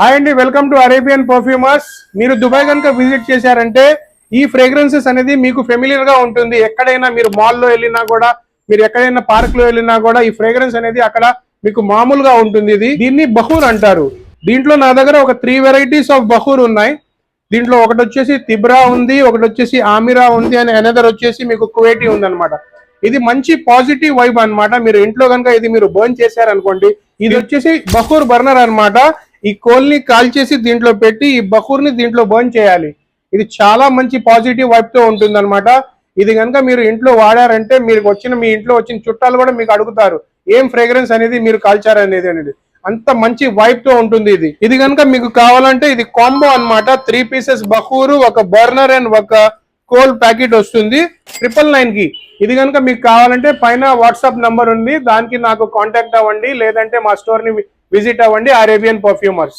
Hi అండి, welcome to Arabian పర్ఫ్యూమర్స్. మీరు Dubai కనుక విజిట్ చేశారంటే ఈ ఫ్రేగ్రెన్సెస్ అనేది మీకు ఫెమిలియర్ గా ఉంటుంది. ఎక్కడైనా మీరు మాల్లో వెళ్ళినా కూడా, మీరు ఎక్కడైనా పార్క్ లో వెళ్ళినా కూడా ఈ ఫ్రేగ్రెన్స్ అనేది అక్కడ మీకు మామూలుగా ఉంటుంది. దీన్ని బహూర్ అంటారు. దీంట్లో నా దగ్గర ఒక 3 వెరైటీస్ ఆఫ్ బహూర్ ఉన్నాయి. దీంట్లో ఒకటి వచ్చేసి తిబ్రా ఉంది, ఒకటి వచ్చేసి ఆమిరా ఉంది, అని అనదర్ వచ్చేసి మీకు కువైటీ ఉంది అనమాట. ఇది మంచి పాజిటివ్ వైబ్ అన్నమాట. మీరు ఇంట్లో కనుక ఇది మీరు బర్న్ చేశారనుకోండి, ఇది వచ్చేసి బహూర్ బర్నర్ అన్నమాట. ఈ కోల్ ని కాల్చేసి దీంట్లో పెట్టి ఈ బహూర్ ని దీంట్లో బర్న్ చేయాలి. ఇది చాలా మంచి పాజిటివ్ వైబ్ తో ఉంటుంది అనమాట. ఇది కనుక మీరు ఇంట్లో వాడారంటే మీ ఇంట్లో వచ్చిన చుట్టాలు కూడా మీకు అడుగుతారు ఏం ఫ్రేగ్రెన్స్ అనేది మీరు కాల్చారనేది. అంత మంచి వైబ్ తో ఉంటుంది. ఇది కనుక మీకు కావాలంటే ఇది కాంబో అన్నమాట. 3 పీసెస్ బహూరు, ఒక బర్నర్ అండ్ ఒక కోల్ ప్యాకెట్ వస్తుంది 999 కి. ఇది కనుక మీకు కావాలంటే పైన వాట్సాప్ నంబర్ ఉంది, దానికి నాకు కాంటాక్ట్ అవ్వండి, లేదంటే మా స్టోర్ ని విజిట్ అవ్వండి, అరేబియన్ పర్ఫ్యూమర్స్.